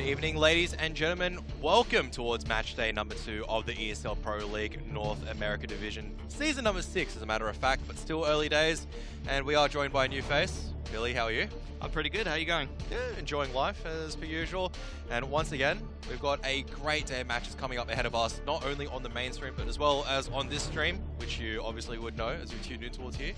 Evening, ladies and gentlemen. Welcome towards match day number 2 of the ESL Pro League North America Division. Season number 6, as a matter of fact, but still early days. And we are joined by a new face. Billy, how are you? I'm pretty good. How are you going? Yeah, enjoying life as per usual. And once again, we've got a great day of matches coming up ahead of us, not only on the main stream, but as well as on this stream, which you obviously would know as you tune in towards here.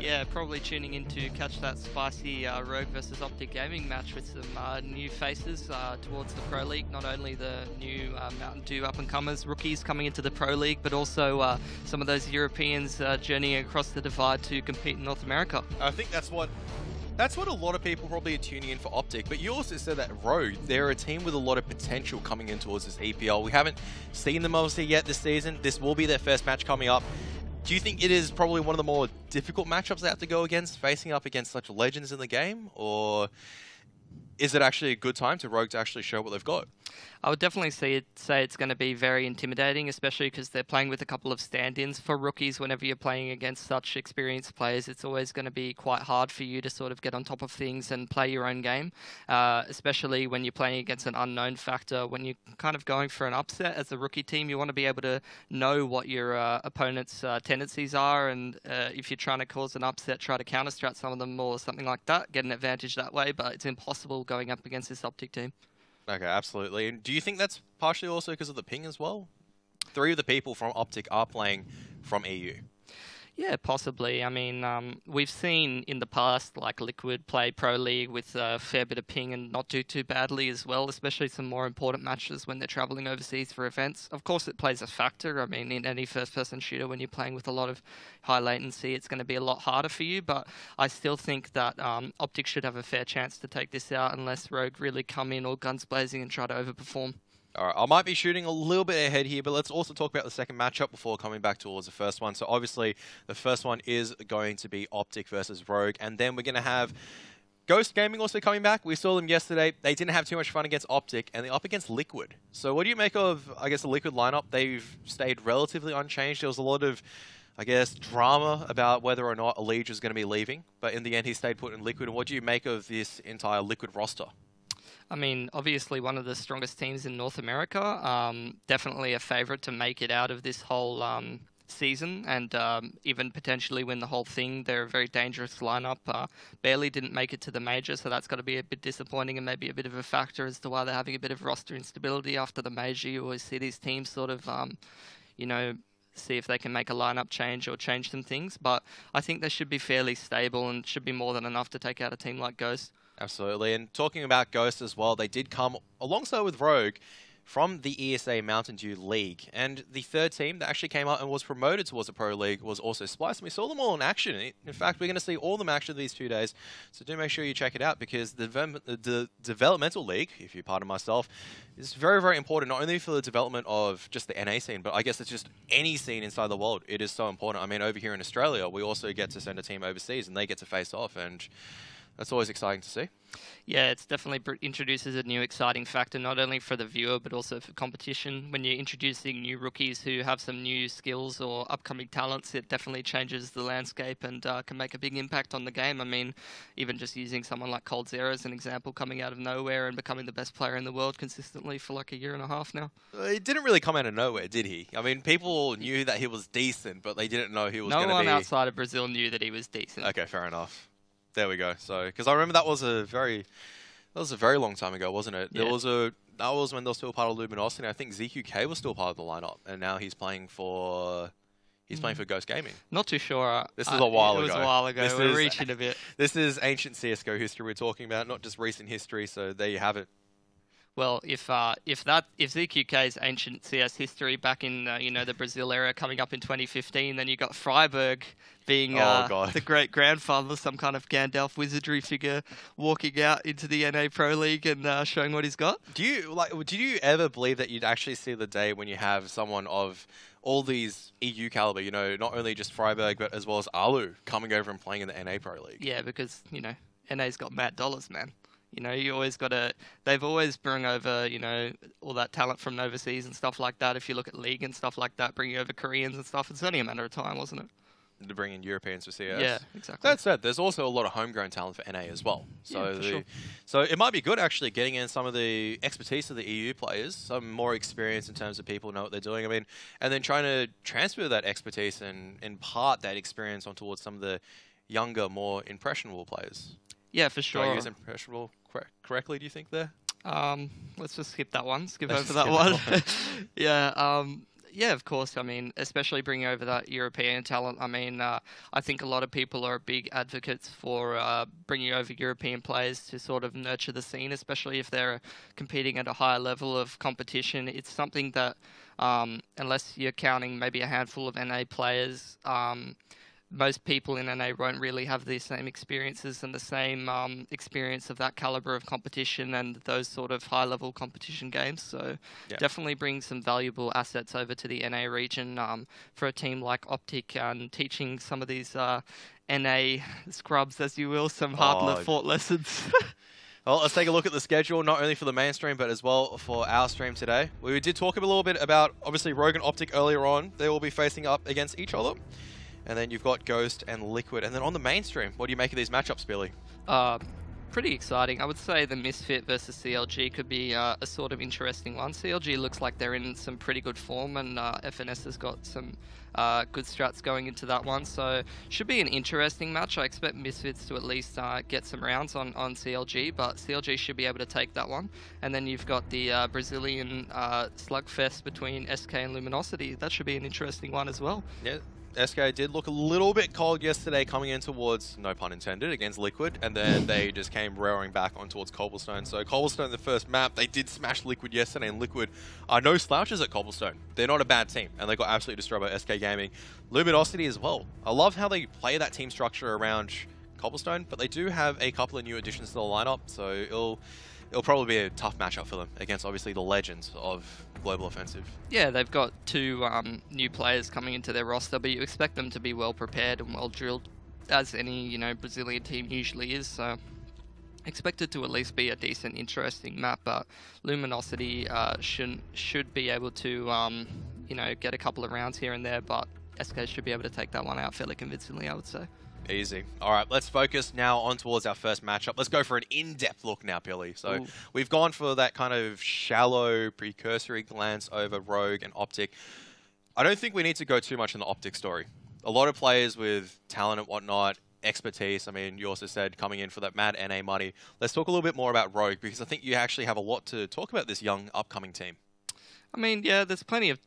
Yeah, probably tuning in to catch that spicy Rogue versus OpTic gaming match with some new faces towards the Pro League. Not only the new Mountain Dew up-and-comers, rookies coming into the Pro League, but also some of those Europeans journeying across the divide to compete in North America. I think that's what a lot of people probably are tuning in for OpTic. But you also said that Rogue, they're a team with a lot of potential coming in towards this EPL. We haven't seen them obviously yet this season. This will be their first match coming up. Do you think it is probably one of the more difficult matchups they have to go against, facing up against such legends in the game? Or is it actually a good time to Rogue to actually show what they've got? I would definitely say it's going to be very intimidating, especially because they're playing with a couple of stand-ins for rookies. Whenever you're playing against such experienced players, it's always going to be quite hard for you to sort of get on top of things and play your own game, especially when you're playing against an unknown factor. When you're kind of going for an upset as a rookie team, you want to be able to know what your opponent's tendencies are, and if you're trying to cause an upset, try to counter-strat some of them or something like that, get an advantage that way, but it's impossible going up against this OpTic team. Okay, absolutely. And do you think that's partially also because of the ping as well? 3 of the people from OpTic are playing from EU. Yeah, possibly. I mean, we've seen in the past, like Liquid play Pro League with a fair bit of ping and not do too badly as well, especially some more important matches when they're traveling overseas for events. Of course, it plays a factor. I mean, in any first-person shooter, when you're playing with a lot of high latency, it's going to be a lot harder for you, but I still think that OpTic should have a fair chance to take this out unless Rogue really come in all guns blazing and try to overperform. All right, I might be shooting a little bit ahead here, but let's also talk about the second matchup before coming back towards the first one. So obviously, the first one is going to be OpTic versus Rogue, and then we're going to have Ghost Gaming also coming back. We saw them yesterday. They didn't have too much fun against OpTic, and they're up against Liquid. So what do you make of, I guess, the Liquid lineup? They've stayed relatively unchanged. There was a lot of, I guess, drama about whether or not Elige was going to be leaving, but in the end, he stayed put in Liquid. And what do you make of this entire Liquid roster? I mean, obviously one of the strongest teams in North America, definitely a favourite to make it out of this whole season and even potentially win the whole thing. They're a very dangerous lineup. Barely didn't make it to the major, so that's got to be a bit disappointing and maybe a bit of a factor as to why they're having a bit of roster instability after the major. You always see these teams sort of, you know, see if they can make a lineup change or change some things, but I think they should be fairly stable and should be more than enough to take out a team like Ghost. Absolutely. And talking about Ghost as well, they did come alongside with Rogue from the ESA Mountain Dew League. And the third team that actually came up and was promoted towards the Pro League was also Splice. And we saw them all in action. In fact, we're going to see all of them action these 2 days. So do make sure you check it out, because the Developmental League, if you pardon myself, is very, very important, not only for the development of just the NA scene, but I guess it's just any scene inside the world. It is so important. I mean, over here in Australia, we also get to send a team overseas and they get to face off. And that's always exciting to see. Yeah, it's definitely introduces a new exciting factor, not only for the viewer, but also for competition. When you're introducing new rookies who have some new skills or upcoming talents, it definitely changes the landscape and can make a big impact on the game. I mean, even just using someone like coldzera as an example, coming out of nowhere and becoming the best player in the world consistently for like a year and a half now. It didn't really come out of nowhere, did he? I mean, people knew that he was decent, but they didn't know he was going to be... No one outside of Brazil knew that he was decent. Okay, fair enough. There we go. So, because I remember that was a very long time ago, wasn't it? Yeah. That was when they were still part of Luminosity. I think ZQK was still part of the lineup, and now he's playing for Ghost Gaming. Not too sure. This is a while ago. It was a while ago. We're reaching a bit. This is ancient CS:GO history we're talking about, not just recent history. So there you have it. Well, if ZQK's ancient CS history back in the Brazil era coming up in 2015, then you got Freiburg being the great grandfather, some kind of Gandalf wizardry figure, walking out into the NA Pro League and showing what he's got. Do you ever believe that you'd actually see the day when you have someone of all these EU caliber, not only just Freiburg but as well as Alu coming over and playing in the NA Pro League? Yeah, because NA's got mad dollars, man. You always got to. They've always bring over, all that talent from overseas and stuff like that. If you look at League and stuff like that, bringing over Koreans and stuff, it's only a matter of time, wasn't it? To bring in Europeans for CS. Yeah, exactly. That said, there's also a lot of homegrown talent for NA as well. So, yeah, for sure. So it might be good actually getting in some of the expertise of the EU players, some more experience in terms of people know what they're doing. I mean, and then trying to transfer that expertise and impart that experience on towards some of the younger, more impressionable players. Yeah, for sure. Do I use impressionable correctly, do you think, there? Let's just skip that one. Skip over that one. Yeah, yeah, of course. I mean, especially bringing over that European talent. I mean, I think a lot of people are big advocates for bringing over European players to sort of nurture the scene, especially if they're competing at a higher level of competition. It's something that, unless you're counting maybe a handful of NA players, most people in NA won't really have the same experiences and the same experience of that caliber of competition and those sort of high-level competition games. So definitely bring some valuable assets over to the NA region for a team like OpTic and teaching some of these NA scrubs, as you will, some hard-fought lessons. Well, let's take a look at the schedule, not only for the main stream, but as well for our stream today. We did talk a little bit about, obviously, Rogue and OpTic earlier on. They will be facing up against each other. And then you've got Ghost and Liquid. And then on the mainstream, what do you make of these matchups, Billy? Pretty exciting. I would say the Misfit versus CLG could be a sort of interesting one. CLG looks like they're in some pretty good form, and FNS has got some good strats going into that one. So should be an interesting match. I expect Misfits to at least get some rounds on CLG, but CLG should be able to take that one. And then you've got the Brazilian slugfest between SK and Luminosity. That should be an interesting one as well. Yeah. SK did look a little bit cold yesterday coming in towards, no pun intended, against Liquid, and then they just came roaring back on towards Cobblestone. So Cobblestone, the first map, they did smash Liquid yesterday, and Liquid are no slouches at Cobblestone. They're not a bad team, and they got absolutely destroyed by SK Gaming. Luminosity as well. I love how they play that team structure around Cobblestone, but they do have a couple of new additions to the lineup, so it'll probably be a tough matchup for them against, obviously, the legends of Global Offensive. Yeah, they've got two new players coming into their roster, but you expect them to be well prepared and well drilled, as any Brazilian team usually is. So expected to at least be a decent, interesting map. But Luminosity should be able to get a couple of rounds here and there, but SK should be able to take that one out fairly convincingly, I would say. Easy. All right, let's focus now on towards our first matchup. Let's go for an in-depth look now, Billy. So we've gone for that kind of shallow, precursory glance over Rogue and OpTic. I don't think we need to go too much in the OpTic story. A lot of players with talent and whatnot, expertise. I mean, you also said coming in for that mad NA money. Let's talk a little bit more about Rogue, because I think you actually have a lot to talk about this young, upcoming team. I mean, yeah, there's plenty of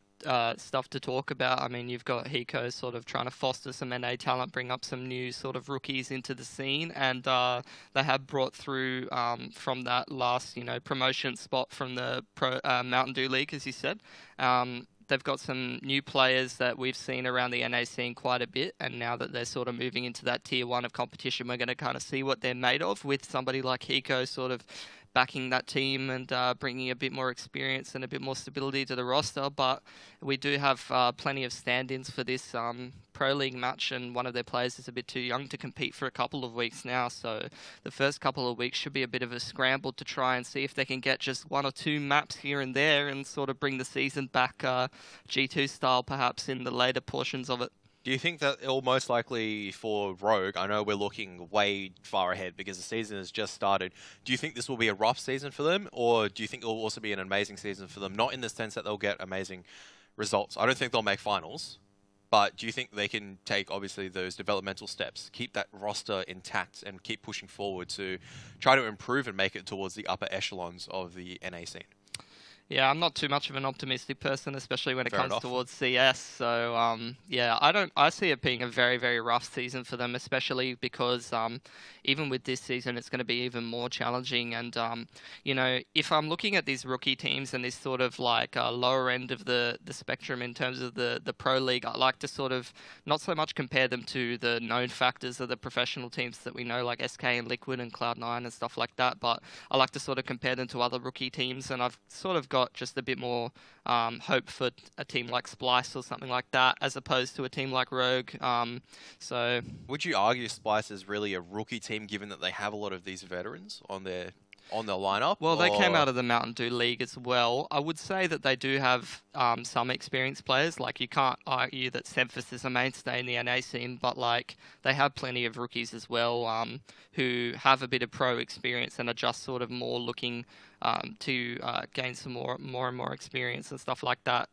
stuff to talk about. I mean, you've got Hiko sort of trying to foster some NA talent, bring up some new sort of rookies into the scene, and they have brought through from that last, promotion spot from the Mountain Dew League, as you said. They've got some new players that we've seen around the NA scene quite a bit, and now that they're sort of moving into that tier 1 of competition, we're going to kind of see what they're made of, with somebody like Hiko sort of backing that team and bringing a bit more experience and a bit more stability to the roster. But we do have plenty of stand-ins for this Pro League match, and one of their players is a bit too young to compete for a couple of weeks now. So the first couple of weeks should be a bit of a scramble to try and see if they can get just 1 or 2 maps here and there and sort of bring the season back G2 style, perhaps, in the later portions of it. Do you think that it'll most likely for Rogue, I know we're looking way far ahead because the season has just started, do you think this will be a rough season for them, or do you think it will also be an amazing season for them? Not in the sense that they'll get amazing results. I don't think they'll make finals, but do you think they can take, obviously, those developmental steps, keep that roster intact and keep pushing forward to try to improve and make it towards the upper echelons of the NA scene? Yeah, I'm not too much of an optimistic person, especially when it Fair comes enough. towards CS. So, yeah, I see it being a very, very rough season for them, especially because even with this season, it's going to be even more challenging. And you know, if I'm looking at these rookie teams and this sort of like lower end of the spectrum in terms of the pro league, I like to sort of not so much compare them to the known factors of the professional teams that we know, like SK and Liquid and Cloud9 and stuff like that. But I like to sort of compare them to other rookie teams, and I've sort of got just a bit more hope for a team like Splice or something like that, as opposed to a team like Rogue. So Would you argue Splice is really a rookie team, given that they have a lot of these veterans on their lineup? well, they came Or out of the Mountain Dew League as well. I would say that they do have some experienced players. Like, you can't argue that Semphis is a mainstay in the NA scene, but like they have plenty of rookies as well who have a bit of pro experience and are just sort of more looking to gain some more and more experience and stuff like that.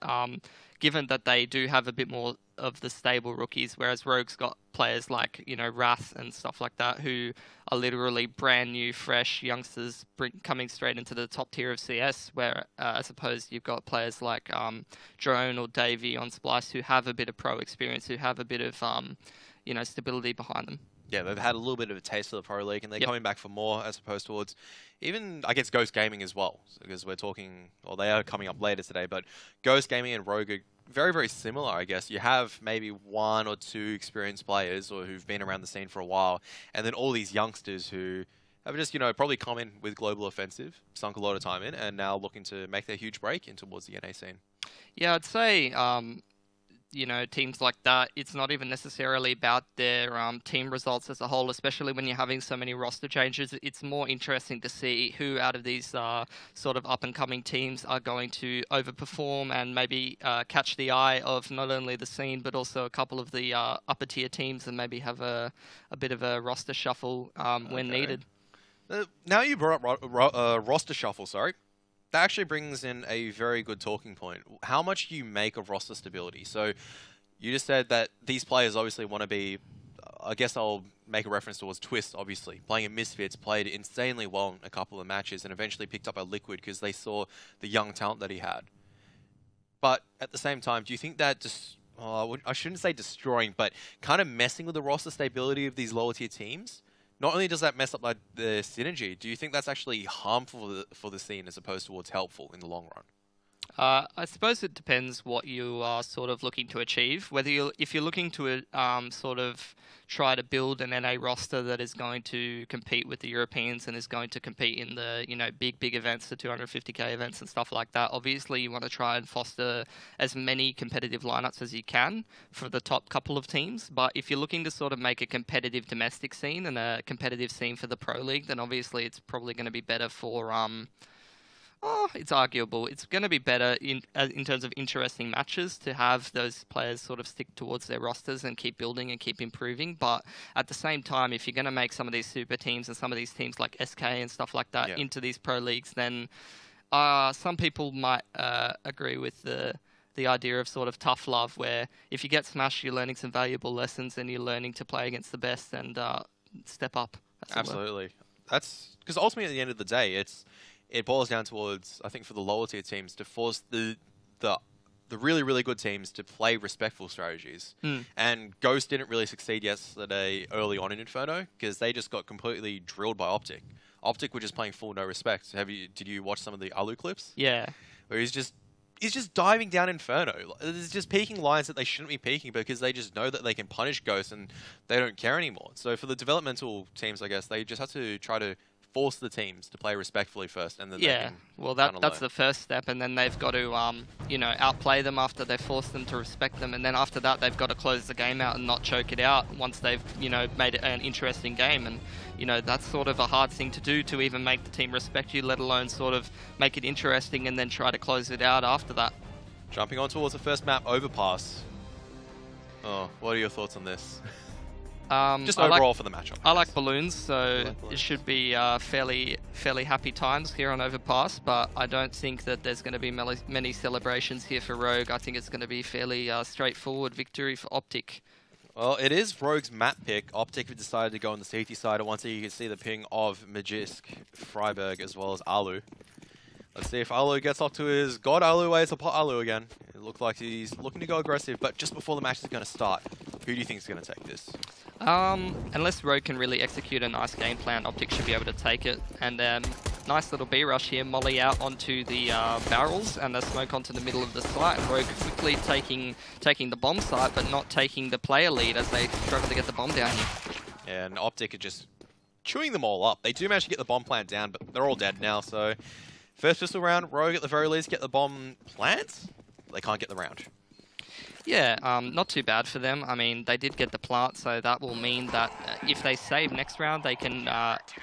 Given that they do have a bit more of the stable rookies, whereas Rogue's got players like, you know, Wrath and stuff like that, who are literally brand new, fresh youngsters coming straight into the top tier of CS, where I suppose you've got players like Drone or Davey on Splice who have a bit of pro experience, who have a bit of, you know, stability behind them. yeah, they've had a little bit of a taste of the Pro League, and they're Yep. coming back for more, as opposed towards even, I guess, Ghost Gaming as well, because we're talking, well, they are coming up later today, but Ghost Gaming and Rogue are very, very similar, I guess. You have maybe one or two experienced players or who've been around the scene for a while, and then all these youngsters who have just, you know, probably come in with Global Offensive, sunk a lot of time in, and now looking to make their huge break in towards the NA scene. Yeah, I'd say, you know, teams like that, it's not even necessarily about their team results as a whole, especially when you're having so many roster changes. It's more interesting to see who out of these sort of up-and-coming teams are going to overperform and maybe catch the eye of not only the scene, but also a couple of the upper-tier teams, and maybe have a bit of a roster shuffle when Okay. needed. Now you brought up roster shuffle, sorry. That actually brings in a very good talking point. How much do you make of roster stability? So you just said that these players obviously want to be, I guess I'll make a reference towards Twist, obviously. Playing at Misfits, played insanely well in a couple of matches, and eventually picked up a Liquid because they saw the young talent that he had. But at the same time, do you think that just, I shouldn't say destroying, but kind of messing with the roster stability of these lower tier teams? Not only does that mess up like the synergy, do you think that's actually harmful for the scene as opposed towards helpful in the long run? I suppose it depends what you are sort of looking to achieve. If you're looking to sort of try to build an NA roster that is going to compete with the Europeans and is going to compete in the, you know, big events, the 250k events and stuff like that. Obviously, you want to try and foster as many competitive lineups as you can for the top couple of teams. But if you're looking to sort of make a competitive domestic scene and a competitive scene for the Pro League, then obviously it's probably going to be better for it's arguable. It's going to be better in terms of interesting matches to have those players sort of stick towards their rosters and keep building and keep improving. But at the same time, if you're going to make some of these super teams and some of these teams like SK and stuff like that into these pro leagues, then some people might agree with the idea of sort of tough love, where if you get smashed, you're learning some valuable lessons and you're learning to play against the best and step up. Absolutely. That's because ultimately at the end of the day, it boils down towards, I think, for the lower tier teams to force the really, really good teams to play respectful strategies. And Ghost didn't really succeed yesterday early on in Inferno because they just got completely drilled by OpTic. OpTic were just playing full no respect. Did you watch some of the Alu clips? Yeah. Where he's just diving down Inferno. There's just peeking lines that they shouldn't be peeking because they just know that they can punish Ghost and they don't care anymore. So for the developmental teams, I guess, they just have to try to force the teams to play respectfully first, and then that's the first step, and then they've got to you know, outplay them after they've forced them to respect them, and then after that they've got to close the game out and not choke it out once they've, you know, made it an interesting game. And you know, that's sort of a hard thing to do, to even make the team respect you, let alone sort of make it interesting and then try to close it out after that. Jumping on towards the first map, Overpass. Oh, what are your thoughts on this? Just overall for the matchup. I like balloons, so it should be fairly happy times here on Overpass, but I don't think that there's going to be many celebrations here for Rogue. I think it's going to be fairly straightforward victory for OpTic. Well, it is Rogue's map pick. OpTic have decided to go on the safety side, and once you can see the ping of Magisk, Freiburg, as well as Alu. Let's see if Alu gets off to his God Alu ways or pot Alu again. It looks like he's looking to go aggressive, but just before the match is going to start, who do you think is going to take this? Unless Rogue can really execute a nice game plan, OpTic should be able to take it. And nice little B rush here, molly out onto the barrels and the smoke onto the middle of the site. Rogue quickly taking the bomb site, but not taking the player lead as they struggle to get the bomb down here. Yeah, and OpTic are just chewing them all up. They do manage to get the bomb plant down, but they're all dead now, so first pistol round, Rogue at the very least get the bomb plant. They can't get the round. Yeah, not too bad for them. I mean, they did get the plant, so that will mean that if they save next round, they can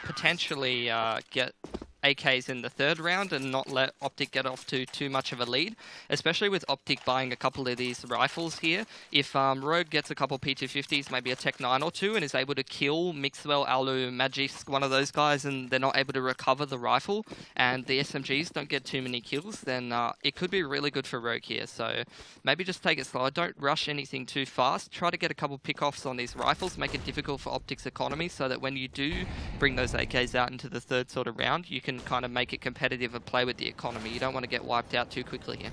potentially get AKs in the third round and not let OpTic get off to too much of a lead, especially with OpTic buying a couple of these rifles here. If Rogue gets a couple P250s, maybe a Tech 9 or 2, and is able to kill Mixwell, Alu, Magisk, one of those guys, and they're not able to recover the rifle, and the SMGs don't get too many kills, then it could be really good for Rogue here. So maybe just take it slow. Don't rush anything too fast. Try to get a couple pick-offs on these rifles, make it difficult for OpTic's economy so that when you do bring those AKs out into the third sort of round, you can kind of make it competitive and play with the economy. You don't want to get wiped out too quickly here.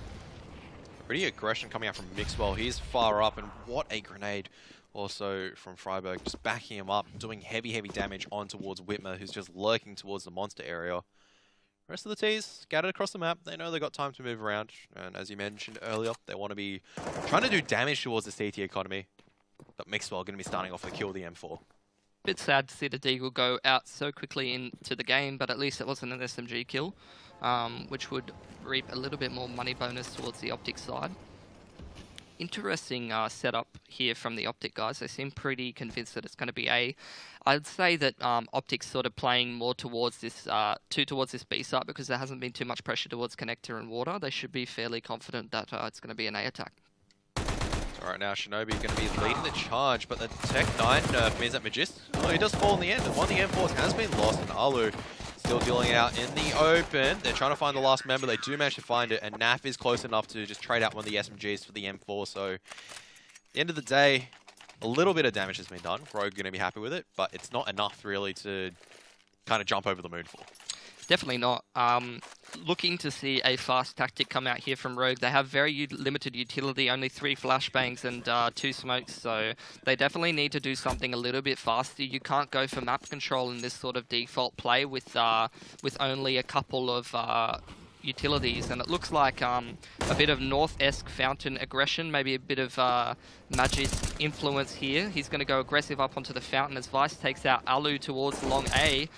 Pretty aggression coming out from Mixwell. He's far up, and what a grenade also from Freiburg, just backing him up, doing heavy damage on towards Whitmer, who's just lurking towards the monster area. Rest of the T's scattered across the map. They know they've got time to move around, and as you mentioned earlier, they want to be trying to do damage towards the CT economy. But Mixwell going to be starting off to kill the M4. Bit sad to see the Deagle go out so quickly into the game, but at least it wasn't an SMG kill, which would reap a little bit more money bonus towards the OpTic side. Interesting setup here from the OpTic guys. They seem pretty convinced that it's going to be A. I'd say that OpTic's sort of playing more towards this towards this B site because there hasn't been too much pressure towards connector and water. They should be fairly confident that it's going to be an A attack. Alright, now Shinobi going to be leading the charge, but the Tech 9 nerf means that Magisk, he does fall in the end. One of the M4s has been lost, and Alu still dealing out in the open. They're trying to find the last member. They do manage to find it, and Naf is close enough to just trade out one of the SMGs for the M4. So, at the end of the day, a little bit of damage has been done. Rogue going to be happy with it, but it's not enough really to kind of jump over the moon for. Definitely not. Looking to see a fast tactic come out here from Rogue. They have very limited utility, only 3 flashbangs and 2 smokes, so they definitely need to do something a little bit faster. You can't go for map control in this sort of default play with only a couple of utilities, and it looks like a bit of North-esque fountain aggression, maybe a bit of Magisk influence here. He's going to go aggressive up onto the fountain as Vice takes out Alu towards long A.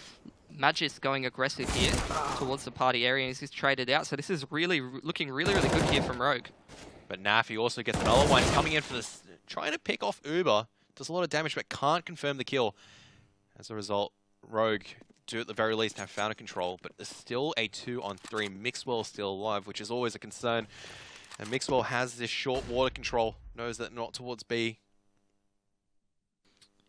Magisk going aggressive here towards the party area, and he's traded out. So this is really looking really good here from Rogue. But Nafi also gets another one. He's coming in for this, trying to pick off Uber. Does a lot of damage, but can't confirm the kill. As a result, Rogue do at the very least have fountain control, but there's still a 2-on-3. Mixwell still alive, which is always a concern. And Mixwell has this short water control, knows that not towards B.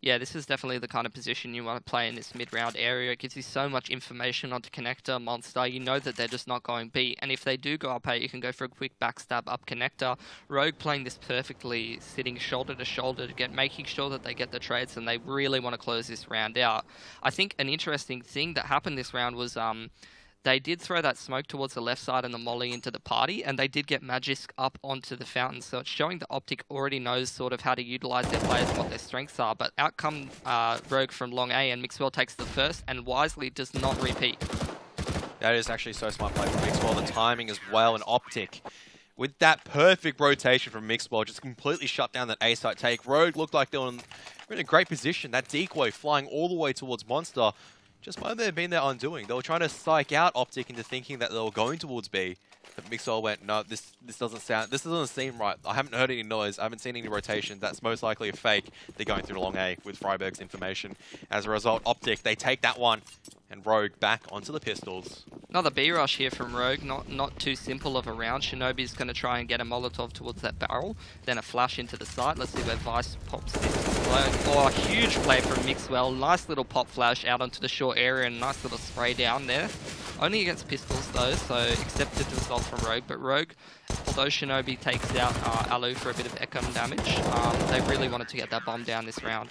Yeah, this is definitely the kind of position you want to play in this mid-round area. It gives you so much information onto connector, monster. You know that they're just not going B. And if they do go up A, you can go for a quick backstab up connector. Rogue playing this perfectly, sitting shoulder to shoulder to making sure that they get the trades, and they really want to close this round out. I think an interesting thing that happened this round was they did throw that smoke towards the left side and the molly into the party, and they did get Magisk up onto the fountain. So it's showing that OpTic already knows sort of how to utilize their players and what their strengths are. But out come Rogue from long A, and Mixwell takes the first and wisely does not repeat. That is actually so smart play from Mixwell. The timing as well, and OpTic, with that perfect rotation from Mixwell, just completely shut down that A site take. Rogue looked like they were in a great position. That decoy flying all the way towards Monster just might have been their undoing. They were trying to psych out OpTic into thinking that they were going towards B. But Mixwell went, no, this doesn't seem right. I haven't heard any noise. I haven't seen any rotation. That's most likely a fake. They're going through long A with Freiburg's information. As a result, OpTic, they take that one. And Rogue back onto the pistols. Another B rush here from Rogue, not too simple of a round. Shinobi's going to try and get a Molotov towards that barrel, then a flash into the site. Let's see where Vice pops this. Oh, a huge play from Mixwell. Nice little pop flash out onto the short area and nice little spray down there. Only against pistols though, so accepted result from Rogue. But Rogue, although Shinobi takes out Alu for a bit of econ damage, they really wanted to get that bomb down this round.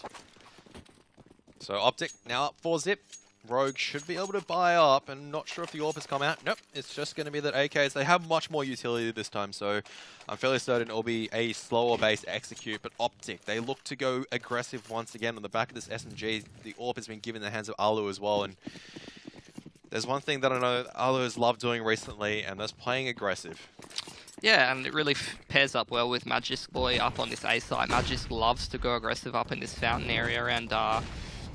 So OpTic now up 4-zip. Rogue should be able to buy up, and not sure if the AWP has come out. Nope, it's just going to be that AKs, they have much more utility this time, so I'm fairly certain it'll be a slower base execute, but OpTic, they look to go aggressive once again on the back of this SMG. The AWP has been given in the hands of Alu as well, and there's one thing that I know Alu has loved doing recently, and that's playing aggressive. Yeah, and it really pairs up well with Magisk Boy up on this A site. Magisk loves to go aggressive up in this fountain area, and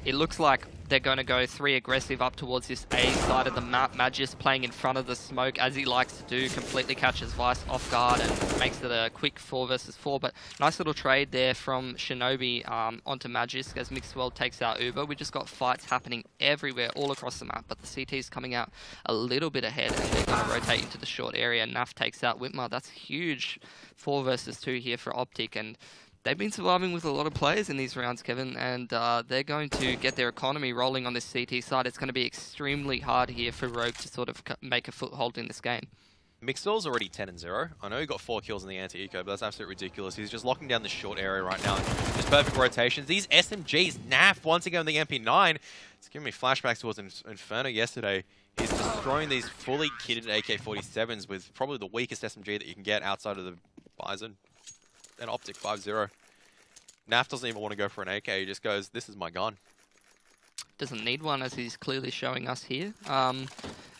it looks like they're going to go 3 aggressive up towards this A side of the map. Magisk playing in front of the smoke, as he likes to do, completely catches Vice off guard and makes it a quick 4 versus 4. But nice little trade there from Shinobi onto Magisk as Mixwell takes out Uber. We just got fights happening everywhere, all across the map, but the CT's coming out a little bit ahead, and they're going to rotate into the short area. Naf takes out Whitmer. That's huge 4 versus 2 here for OpTic, and they've been surviving with a lot of players in these rounds, Kevin, and they're going to get their economy rolling on this CT side. It's going to be extremely hard here for Rogue to sort of make a foothold in this game. Mixwell's already 10-0. I know he got 4 kills in the anti-eco, but that's absolutely ridiculous. He's just locking down the short area right now. Just perfect rotations. These SMGs, Naf once again on the MP9. It's giving me flashbacks towards Inferno yesterday. He's destroying these fully kitted AK-47s with probably the weakest SMG that you can get outside of the Bison. And OpTic 5-0. Naf doesn't even want to go for an AK, he just goes, this is my gun. Doesn't need one, as he's clearly showing us here.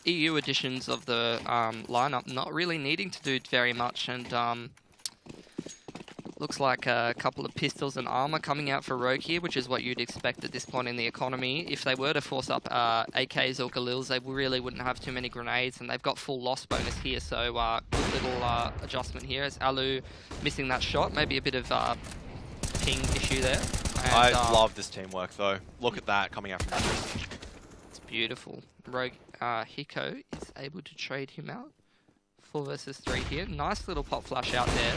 EU editions of the lineup not really needing to do very much, and looks like a couple of pistols and armor coming out for Rogue here, which is what you'd expect at this point in the economy. If they were to force up AKs or Galils, they really wouldn't have too many grenades, and they've got full loss bonus here, so good little adjustment here as Alu missing that shot. Maybe a bit of ping issue there. And, I love this teamwork though. Look at that coming out from Magisk. It's beautiful. Rogue Hiko is able to trade him out. 4 versus 3 here. Nice little pop flash out there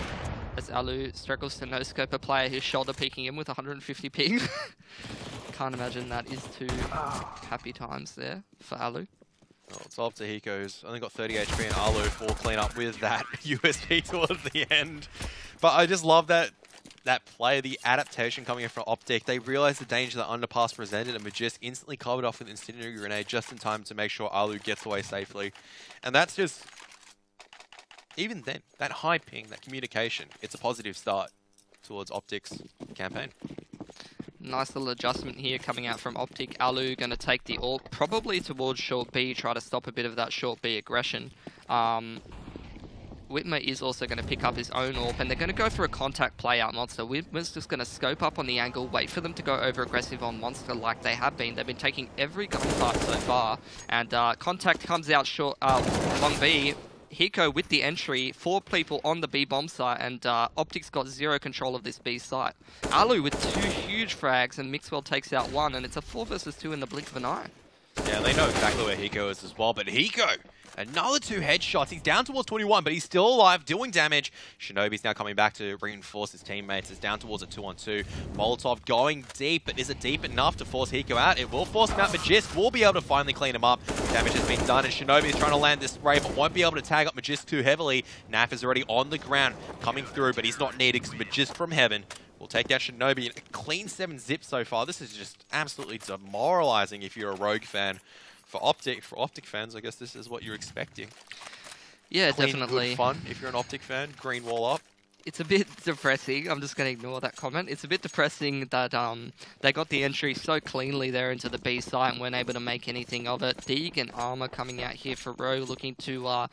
as Alu struggles to no-scope a player who's shoulder peeking him with 150 ping. Can't imagine that is too happy times there for Alu. Well, it's up to Hiko, who's only got 30 HP, and Alu full clean up with that USP towards the end. But I just love that play, the adaptation coming in from OpTic. They realized the danger that Underpass presented, and Magisk instantly covered off with an incendiary grenade just in time to make sure Alu gets away safely. And that's just, even then, that high ping, that communication, it's a positive start towards OpTic's campaign. Nice little adjustment here coming out from OpTic. Alu going to take the AWP probably towards short B, try to stop a bit of that short B aggression. Whitmer is also going to pick up his own AWP, and they're going to go for a contact play out Monster. Whitmer's just going to scope up on the angle, wait for them to go over aggressive on Monster like they have been. They've been taking every gunfight so far, and contact comes out short, long B. Hiko with the entry, 4 people on the B bomb site, and OpTic's got 0 control of this B site. Alu with 2 huge frags, and Mixwell takes out 1, and it's a 4 versus 2 in the blink of an eye. Yeah, they know exactly where Hiko is as well, but Hiko, another 2 headshots. He's down towards 21, but he's still alive, doing damage. Shinobi's now coming back to reinforce his teammates. It's down towards a 2-on-2. Molotov going deep, but is it deep enough to force Hiko out? It will force him out. Magisk will be able to finally clean him up. Damage has been done, and Shinobi is trying to land this spray, but won't be able to tag up Magisk too heavily. Naf is already on the ground, coming through, but he's not needed because Magisk from heaven will take down Shinobi. A clean 7 zip so far. This is just absolutely demoralizing if you're a Rogue fan. For OpTic fans, I guess this is what you're expecting. Yeah, Clean, definitely. Good fun if you're an OpTic fan. Green wall up. It's a bit depressing. I'm just going to ignore that comment. It's a bit depressing that they got the entry so cleanly there into the B site and weren't able to make anything of it. Deeg and Armor coming out here for Rogue, looking to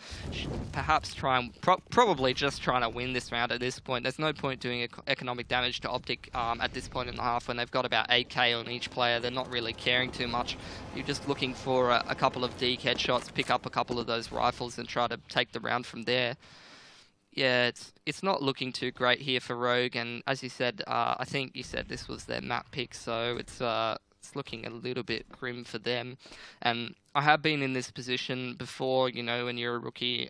perhaps try and probably just trying to win this round at this point. There's no point doing economic damage to OpTic at this point in the half when they've got about 8k on each player. They're not really caring too much. You're just looking for a couple of Deeg headshots, pick up a couple of those rifles and try to take the round from there. Yeah, it's not looking too great here for Rogue, and as you said, I think you said this was their map pick, so it's looking a little bit grim for them. And I have been in this position before, you know, when you're a rookie,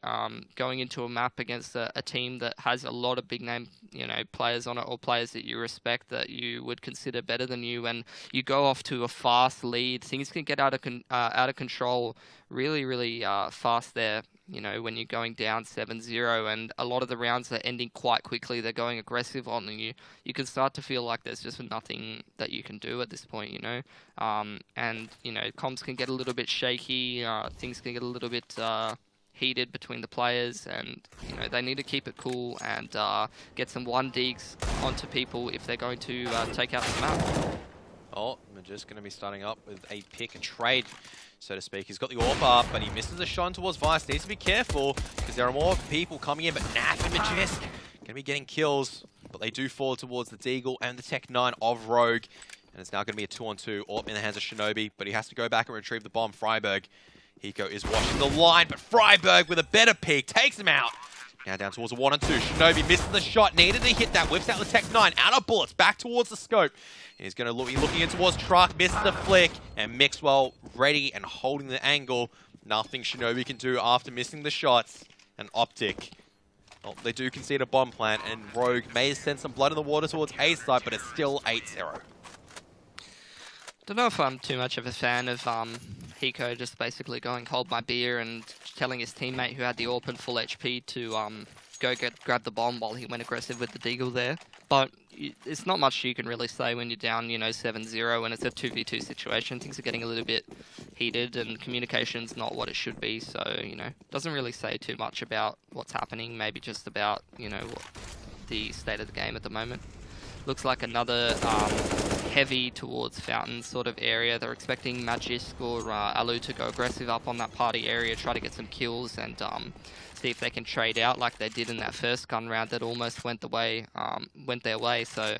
going into a map against a team that has a lot of big name, you know, players on it, or players that you respect that you would consider better than you, and you go off to a fast lead. Things can get out of control really, really fast there. You know, when you're going down 7-0, and a lot of the rounds are ending quite quickly, they're going aggressive on you. You can start to feel like there's just nothing that you can do at this point, you know. And, you know, comms can get a little bit shaky, things can get a little bit heated between the players, and, you know, they need to keep it cool and get some 1-digs onto people if they're going to take out the map. Oh, we're just going to be starting up with a pick and trade, so to speak. He's got the AWP up, but he misses a shot towards Vice. Needs to be careful, because there are more people coming in, but Naf and Magisk going to be getting kills, but they do fall towards the Deagle and the Tech 9 of Rogue, and it's now going to be a 2-on-2. AWP in the hands of Shinobi, but he has to go back and retrieve the bomb. Freiberg, Hiko is watching the line, but Freiberg with a better peek takes him out. Now down towards a 1-on-2. Shinobi misses the shot, needed to hit that, whips out the Tech 9, out of bullets, back towards the scope. He's going to be looking in towards Truck, misses the flick, and Mixwell ready and holding the angle. Nothing Shinobi can do after missing the shots. And OpTic, well, they do concede a bomb plant, and Rogue may send some blood in the water towards A side, but it's still 8-0. Don't know if I'm too much of a fan of Hiko just basically going hold my beer and telling his teammate who had the AWP and full HP to go grab the bomb while he went aggressive with the Deagle there. But it's not much you can really say when you're down, you know, 7-0 and it's a 2v2 situation. Things are getting a little bit heated and communication's not what it should be. So, you know, doesn't really say too much about what's happening. Maybe just about, you know, the state of the game at the moment. Looks like another heavy towards Fountain sort of area. They're expecting Magisk or Alu to go aggressive up on that party area, try to get some kills and see if they can trade out like they did in that first gun round that almost went their way. So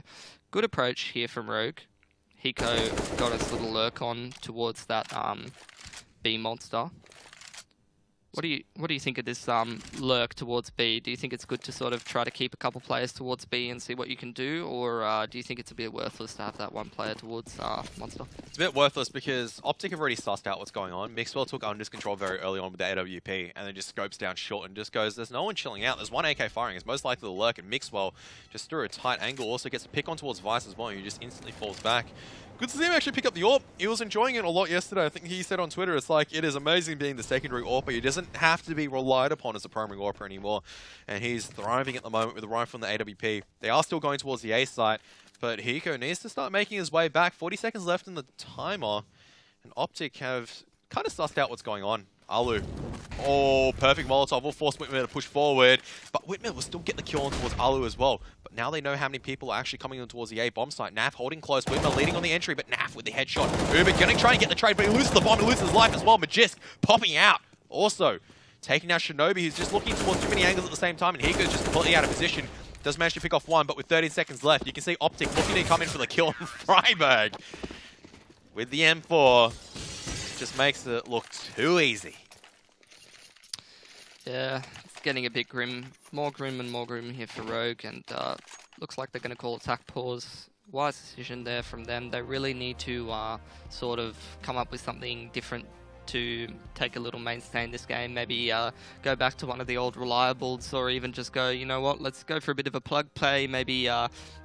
good approach here from Rogue. Hiko got his little lurk on towards that B monster. What do you think of this lurk towards B? Do you think it's good to sort of try to keep a couple players towards B and see what you can do, or do you think it's a bit worthless to have that one player towards Monster? It's a bit worthless because OpTic have already sussed out what's going on. Mixwell took Under's control very early on with the AWP and then just scopes down short and just goes, there's no one chilling out. There's one AK firing. It's most likely the lurk, and Mixwell just through a tight angle also gets a pick on towards Vice as well, and he just instantly falls back. Good to see him actually pick up the AWP. He was enjoying it a lot yesterday. I think he said on Twitter, it's like, it is amazing being the secondary AWPer. He doesn't have to be relied upon as a primary AWPer anymore. And he's thriving at the moment with the rifle from the AWP. They are still going towards the A site, but Hiko needs to start making his way back. 40 seconds left in the timer. And OpTic have kind of sussed out what's going on. Alu. Oh, perfect Molotov. Will force Whitmer to push forward. But Whitmer will still get the kill on towards Alu as well. But now they know how many people are actually coming in towards the A bomb site. Naf holding close. Whitmer leading on the entry, but Naf with the headshot. Uber going to try and get the trade, but he loses the bomb. He loses his life as well. Magisk popping out. Also, taking out Shinobi, who's just looking towards too many angles at the same time. And Hiko's just completely out of position. Does manage to pick off one, but with 13 seconds left, you can see OpTic looking to come in for the kill on Freiberg. With the M4. Just makes it look too easy. Yeah, it's getting a bit grim. More grim and more grim here for Rogue, and looks like they're going to call attack pause. Wise decision there from them. They really need to sort of come up with something different to take a little mainstay in this game. Maybe go back to one of the old reliables, or even just go, you know what, let's go for a bit of a plug play. Maybe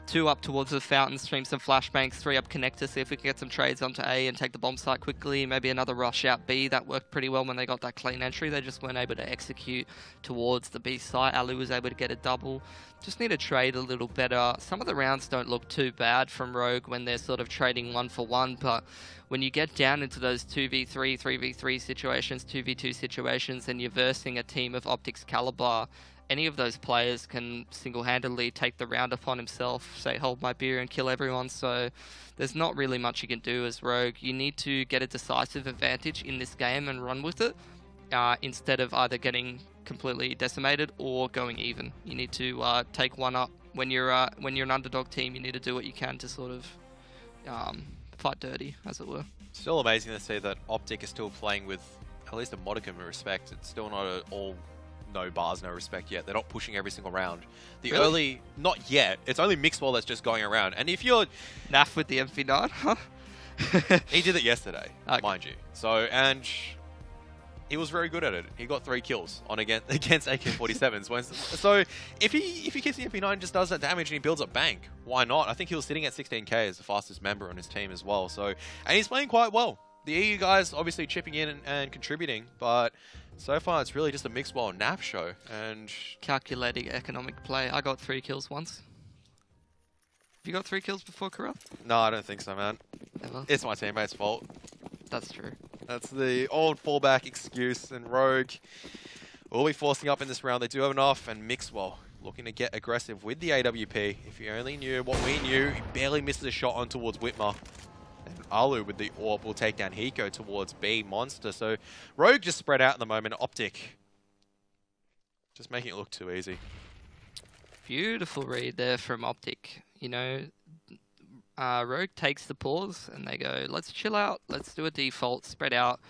2 up towards the Fountain, stream some flashbangs, 3 up connector, see if we can get some trades onto A and take the bomb site quickly. Maybe another rush out B. That worked pretty well when they got that clean entry. They just weren't able to execute towards the B site. Alu was able to get a double. Just need to trade a little better. Some of the rounds don't look too bad from Rogue when they're sort of trading 1-for-1, but when you get down into those 2v3, 3v3 situations, 2v2 situations, and you're versing a team of OpTic's caliber, any of those players can single-handedly take the round upon himself, say, hold my beer and kill everyone. So there's not really much you can do as Rogue. You need to get a decisive advantage in this game and run with it, instead of either getting completely decimated or going even. You need to take one up. When you're an underdog team, you need to do what you can to sort of fight dirty, as it were. Still amazing to see that OpTic is still playing with at least a modicum of respect. It's still not all no bars, no respect yet. They're not pushing every single round. The Really? early, not yet. It's only Mixwell that's just going around. And if you're... Naf with the MP9, huh? He did it yesterday, Okay. mind you. So, and he was very good at it. He got 3 kills on against AK-47s. So if he keeps the MP9 and just does that damage and he builds up bank, why not? I think he was sitting at 16k as the fastest member on his team as well. So, and he's playing quite well. The EU guys obviously chipping in and contributing, but so far it's really just a Mixwell and Nap show. And calculating economic play. I got 3 kills once. Have you got 3 kills before, Karath? No, I don't think so, man. Never. It's my teammate's fault. That's true. That's the old fallback excuse, and Rogue will be forcing up in this round. They do have enough, and Mixwell looking to get aggressive with the AWP. If you only knew what we knew, he barely misses a shot on towards Whitmer. And Alu with the AWP will take down Hiko towards B Monster. So Rogue just spread out in the moment. OpTic just making it look too easy. Beautiful read there from OpTic. You know, Rogue takes the pause and they go, let's chill out, let's do a default, spread out.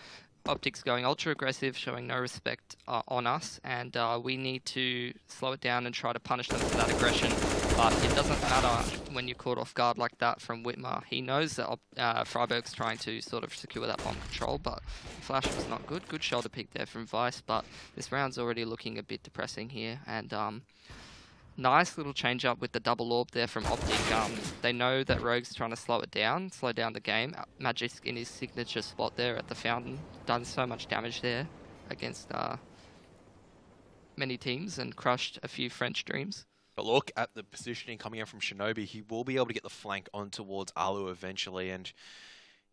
OpTic's going ultra aggressive, showing no respect on us, and we need to slow it down and try to punish them for that aggression. But it doesn't matter when you're caught off guard like that from Whitmer. He knows that Freiburg's trying to sort of secure that bomb control, but flash was not good. Good shoulder pick there from Vice, but this round's already looking a bit depressing here, and nice little change up with the double orb there from OpTic. They know that Rogue's trying to slow down the game. Magic in his signature spot there at the fountain. Done so much damage there against many teams and crushed a few French dreams. But look at the positioning coming in from Shinobi. He will be able to get the flank on towards Alu eventually, and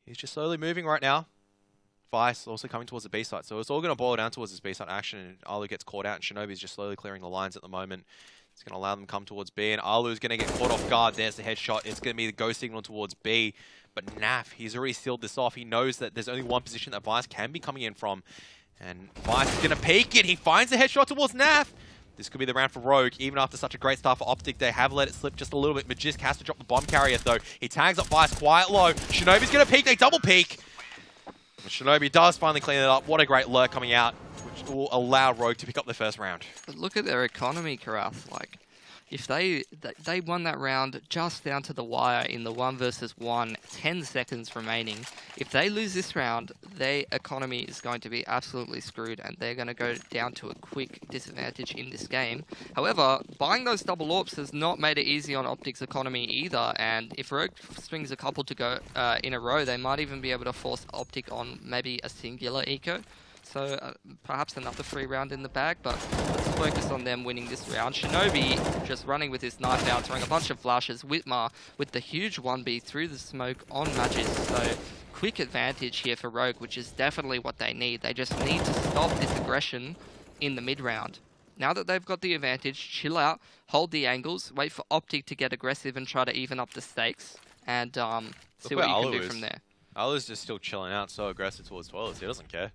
he's just slowly moving right now. Vice also coming towards the B side, so it's all going to boil down towards this B side action, and Alu gets caught out, and Shinobi's just slowly clearing the lines at the moment. It's going to allow them to come towards B, and Alu's going to get caught off guard. There's the headshot. It's going to be the go signal towards B. But Naf, he's already sealed this off. He knows that there's only one position that Vice can be coming in from. And Vice is going to peek it. He finds the headshot towards Naf. This could be the round for Rogue. Even after such a great start for OpTic, they have let it slip just a little bit. Magisk has to drop the bomb carrier, though. He tags up Vice quite low. Shinobi's going to peek. They double peek. But Shinobi does finally clean it up. What a great lurk coming out, which will allow Rogue to pick up the first round. But look at their economy, Karath. Like, if they won that round just down to the wire in the 1 versus 1, 10 seconds remaining. If they lose this round, their economy is going to be absolutely screwed, and they're going to go down to a quick disadvantage in this game. However, buying those double AWPs has not made it easy on OpTic's economy either, and if Rogue strings a couple to go in a row, they might even be able to force OpTic on maybe a singular eco. So perhaps another free round in the bag, but let's focus on them winning this round. Shinobi just running with his knife out, throwing a bunch of flashes. Whitmer with the huge 1B through the smoke on Magisk. So quick advantage here for Rogue, which is definitely what they need. They just need to stop this aggression in the mid-round. Now that they've got the advantage, chill out, hold the angles, wait for OpTic to get aggressive and try to even up the stakes, and see what you can do from there. Alu's just still chilling out, so aggressive towards toilets. He doesn't care.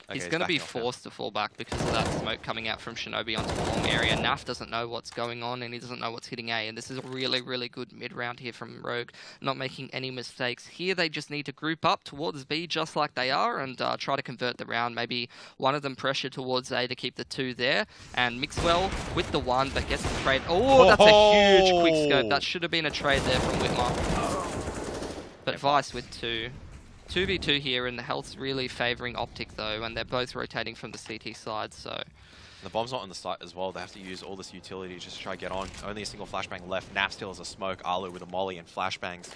Okay, he's going to be forced to fall back because of that smoke coming out from Shinobi onto the long area. Naf doesn't know what's going on, and he doesn't know what's hitting A. And this is a really, really good mid-round here from Rogue, not making any mistakes. Here they just need to group up towards B just like they are and try to convert the round. Maybe one of them pressure towards A to keep the 2 there. And Mixwell with the 1, but gets the trade. Oh, that's a huge quick scope. That should have been a trade there from Whitmer. But Vice with 2. 2v2 here, and the health's really favouring OpTic though, and they're both rotating from the CT side, so... The bomb's not on the site as well. They have to use all this utility just to try to get on. Only a single flashbang left. Nap still has a smoke. Alu with a molly and flashbangs.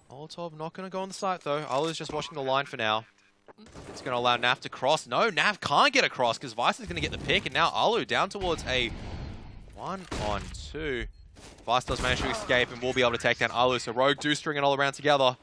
Molotov not going to go on the site though. Alu's just watching the line for now. It's going to allow Naf to cross. No, Naf can't get across because Vice is going to get the pick, and now Alu down towards a 1-on-2. Vice does manage to escape and will be able to take down Alu, so Rogue do string it all around together.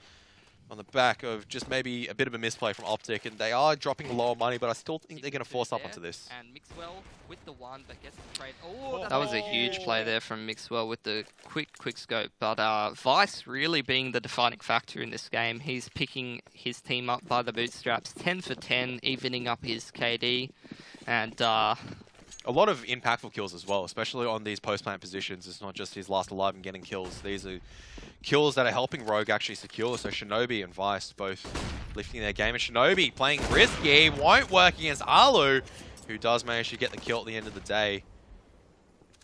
On the back of just maybe a bit of a misplay from OpTic, and they are dropping lower money, but I still think they're going to force up onto this. And Mixwell with the 1, but gets the trade. Oh, that was a huge play there from Mixwell with the quick scope. But Vice really being the defining factor in this game. He's picking his team up by the bootstraps, 10 for 10, evening up his KD, and a lot of impactful kills as well, especially on these post-plant positions. It's not just his last alive and getting kills. These are kills that are helping Rogue actually secure. So Shinobi and Vice both lifting their game. And Shinobi playing risky, won't work against Alu, who does manage to get the kill at the end of the day.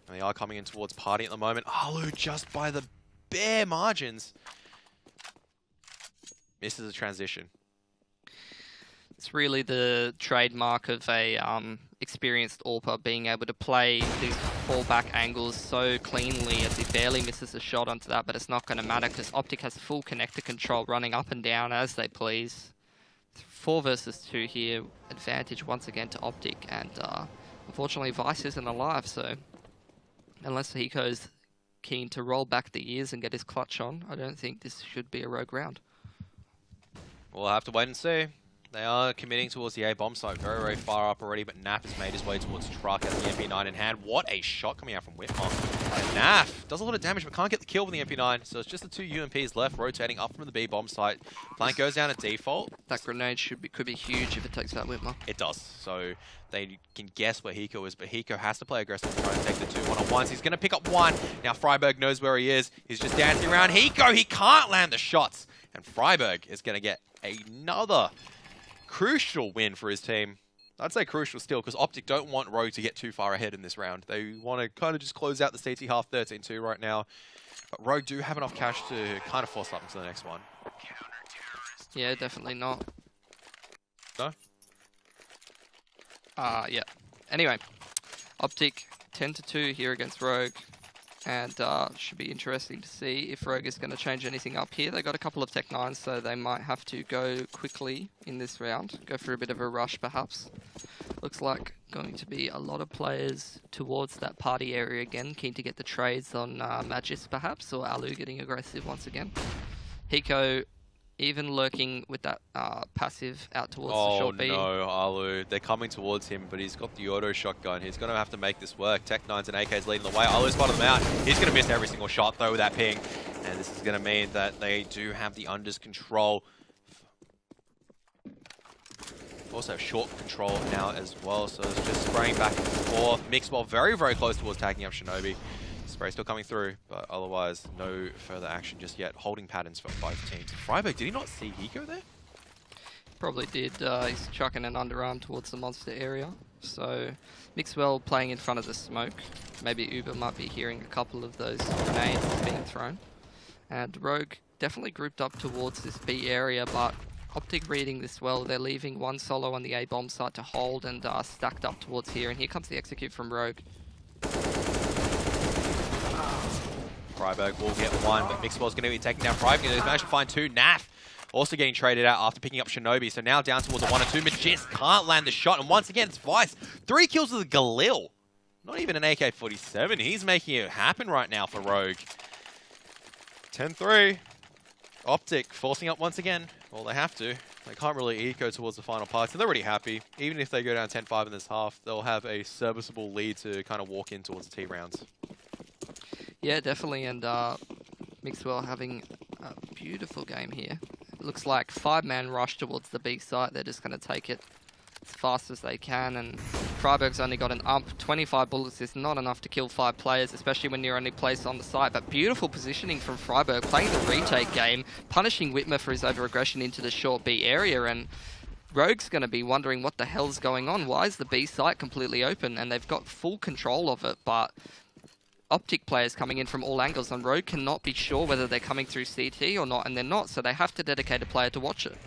And they are coming in towards Party at the moment. Alu just by the bare margins misses a transition. It's really the trademark of a experienced AWPer being able to play these fallback angles so cleanly as he barely misses a shot onto that, but it's not going to matter because OpTic has full connector control running up and down as they please. 4 versus 2 here, advantage once again to OpTic, and unfortunately Vice isn't alive, so unless Hiko's keen to roll back the years and get his clutch on, I don't think this should be a rogue round. We'll have to wait and see. They are committing towards the A bomb site very, very far up already, but Naf has made his way towards Truck as the MP9 in hand. What a shot coming out from Whitmer. And Naf does a lot of damage, but can't get the kill with the MP9, so it's just the 2 UMPs left rotating up from the B bomb site. Flank goes down at default. That grenade could be huge if it takes out Whitmer. It does, so they can guess where Hiko is, but Hiko has to play aggressive and try to take the 2 1-on-1s. He's going to pick up 1. Now Freiburg knows where he is. He's just dancing around. Hiko, he can't land the shots. And Freiburg is going to get another crucial win for his team. I'd say crucial still, because OpTic don't want Rogue to get too far ahead in this round. They want to kind of just close out the CT half 13-2 right now. But Rogue do have enough cash to kind of force up into the next one. Yeah, definitely not. No? Yeah. Anyway, OpTic 10-2 here against Rogue. And should be interesting to see if Rogue is going to change anything up here. They got a couple of Tech 9s, so they might have to go quickly in this round. Go for a bit of a rush, perhaps. Looks like going to be a lot of players towards that party area again, keen to get the trades on Magis, perhaps, or Alu getting aggressive once again. Hiko even lurking with that passive out towards the short B. Oh no, Alu. They're coming towards him, but he's got the auto shotgun. He's going to have to make this work. Tech 9s and AKs leading the way. Alu's spotted them out. He's going to miss every single shot, though, with that ping. And this is going to mean that they do have the unders control. Also have short control now as well, so it's just spraying back and forth. Mixwell very, very close towards tagging up Shinobi. Spray still coming through, but otherwise no further action just yet. Holding patterns for both teams. Freiburg, did he not see Hiko there? Probably did. He's chucking an underarm towards the monster area. So Mixwell playing in front of the smoke. Maybe Uber might be hearing a couple of those grenades being thrown. And Rogue definitely grouped up towards this B area, but OpTic reading this well. They're leaving 1 solo on the A bomb site to hold and stacked up towards here. And here comes the execute from Rogue. Freiburg will get 1, but Mixwell's going to be taking down Freiburg. He's managed to find 2. Naf also getting traded out after picking up Shinobi. So now down towards a 1 or 2. Magis can't land the shot. And once again, it's Vice. 3 kills with a Galil. Not even an AK-47. He's making it happen right now for Rogue. 10-3. OpTic forcing up once again. Well, they have to. They can't really eco towards the final part, so they're already happy. Even if they go down 10-5 in this half, they'll have a serviceable lead to kind of walk in towards the T rounds. Yeah, definitely, and Mixwell having a beautiful game here. It looks like 5-man rush towards the B site. They're just going to take it as fast as they can, and Freiburg's only got an ump. 25 bullets is not enough to kill 5 players, especially when you're only placed on the site, but beautiful positioning from Freiburg, playing the retake game, punishing Whitmer for his over-aggression into the short B area, and Rogue's going to be wondering what the hell's going on. Why is the B site completely open? And they've got full control of it, but OpTic players coming in from all angles, and Rogue cannot be sure whether they're coming through CT or not, and they're not, so they have to dedicate a player to watch it.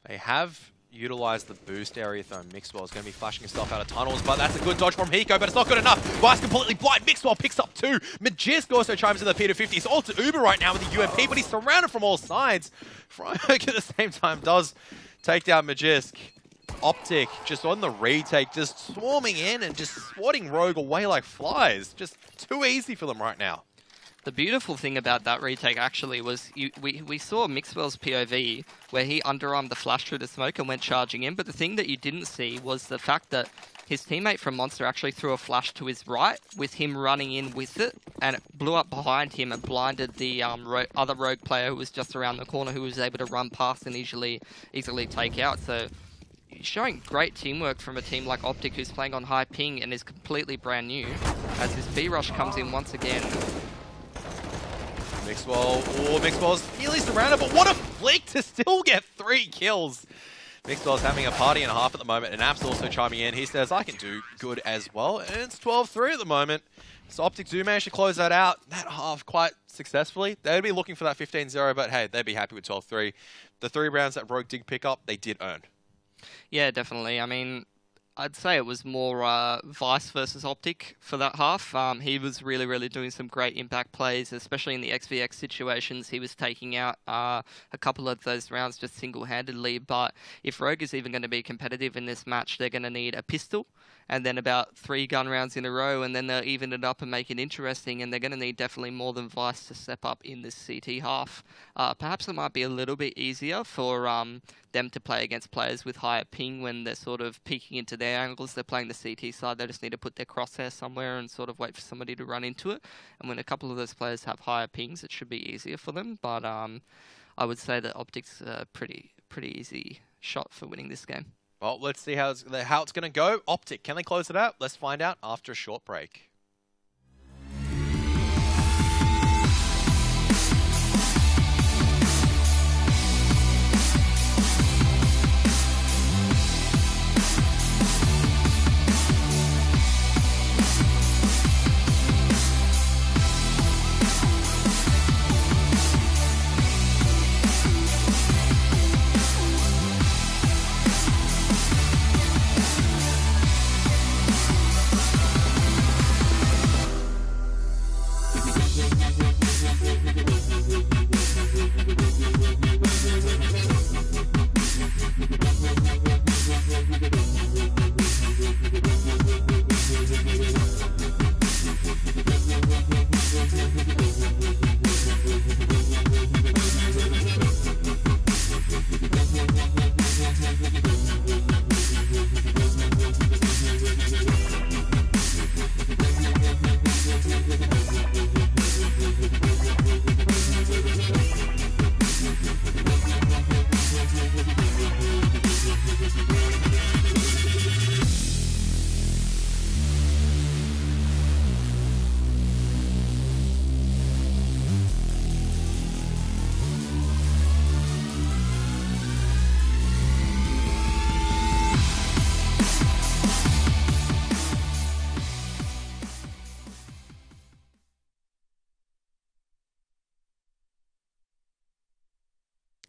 They have utilised the boost area, though. Mixwell's going to be flashing himself out of tunnels, but that's a good dodge from Hiko, but it's not good enough. Vice completely blind. Mixwell picks up 2. Magisk also chimes in the P250. He's all to Uber right now with the UMP, but he's surrounded from all sides. Freiburg at the same time does take down Magisk. OpTic just on the retake, just swarming in and just swatting Rogue away like flies. Just too easy for them right now. The beautiful thing about that retake actually was we saw Mixwell's POV where he underarmed the flash through the smoke and went charging in, but the thing that you didn't see was the fact that his teammate from Monster actually threw a flash to his right with him running in with it, and it blew up behind him and blinded the other Rogue player who was just around the corner, who was able to run past and easily take out. So showing great teamwork from a team like OpTic, who's playing on high ping and is completely brand new, as this B rush comes in once again. Mixwell's nearly surrounded, but what a flick to still get 3 kills. Mixwell's having a party and a half at the moment, and App's also chiming in. He says, I can do good as well, and it's 12-3 at the moment. So OpTic do manage to close that out, that half quite successfully. They'd be looking for that 15-0, but hey, they'd be happy with 12-3. The 3 rounds that Rogue did pick up, they did earn. Yeah, definitely. I mean, I'd say it was more Vice versus OpTic for that half. He was really doing some great impact plays, especially in the XVX situations. He was taking out a couple of those rounds just single-handedly. But if Rogue is even going to be competitive in this match, they're going to need a pistol and then about 3 gun rounds in a row, and then they'll even it up and make it interesting, and they're going to need definitely more than Vice to step up in this CT half. Perhaps it might be a little bit easier for them to play against players with higher ping when they're sort of peeking into their angles. They're playing the CT side, they just need to put their crosshair somewhere and sort of wait for somebody to run into it. And when a couple of those players have higher pings, it should be easier for them. But I would say that OpTic's a pretty easy shot for winning this game. Well, let's see how it's going to go. OpTic, can they close it out? Let's find out after a short break.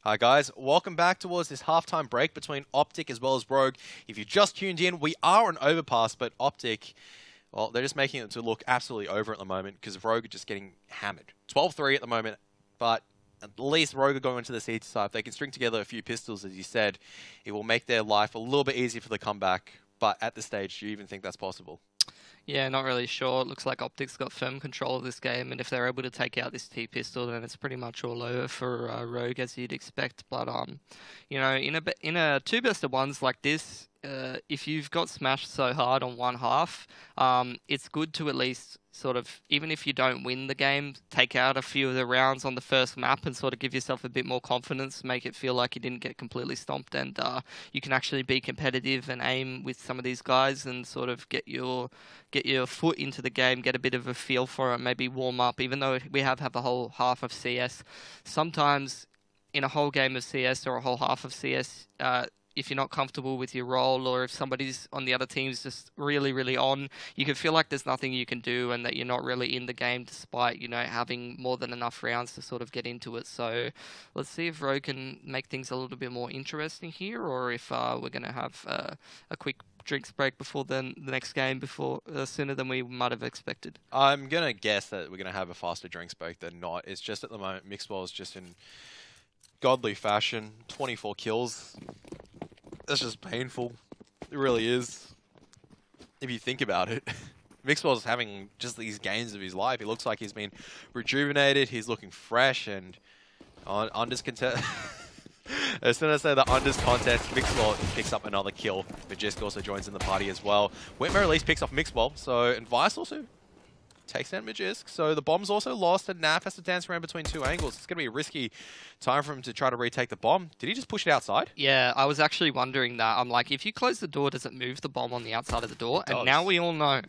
Hi guys, welcome back towards this halftime break between OpTic as well as Rogue. If you just tuned in, we are on Overpass, but OpTic, well, they're just making it to look absolutely over at the moment because Rogue are just getting hammered. 12-3 at the moment, but at least Rogue are going into the CT side. If they can string together a few pistols, as you said, it will make their life a little bit easier for the comeback. But at this stage, do you even think that's possible? Yeah, not really sure. It looks like OpTic's got firm control of this game, and if they're able to take out this T-pistol, then it's pretty much all over for Rogue, as you'd expect. But you know, in a 2 best of 1s like this, if you've got smashed so hard on one half, it's good to at least sort of, even if you don't win the game, take out a few of the rounds on the first map and sort of give yourself a bit more confidence, make it feel like you didn't get completely stomped, and you can actually be competitive and aim with some of these guys and sort of get your foot into the game, get a bit of a feel for it, maybe warm up. Even though we have a whole half of CS, sometimes in a whole game of CS or a whole half of CS, if you're not comfortable with your role, or if somebody's on the other team's just really on, you can feel like there's nothing you can do and that you're not really in the game, despite, you know, having more than enough rounds to sort of get into it. So let's see if Rogue can make things a little bit more interesting here, or if we're going to have a quick drinks break before the next game, sooner than we might have expected. I'm going to guess that we're going to have a faster drinks break than not. It's just at the moment, Mixwell is just in godly fashion, 24 kills. That's just painful. It really is. If you think about it. Mixwell's having just these games of his life. He looks like he's been rejuvenated. He's looking fresh, and on unders contest. As soon as I say the unders contest, Mixwell picks up another kill. Magisk also joins in the party as well. Whitmer at least picks off Mixwell. So, and Vice also takes down Magisk. So the bomb's also lost, and Naf has to dance around between 2 angles. It's going to be a risky time for him to try to retake the bomb. Did he just push it outside? Yeah, I was actually wondering that. I'm like, if you close the door, does it move the bomb on the outside of the door? And now we all know.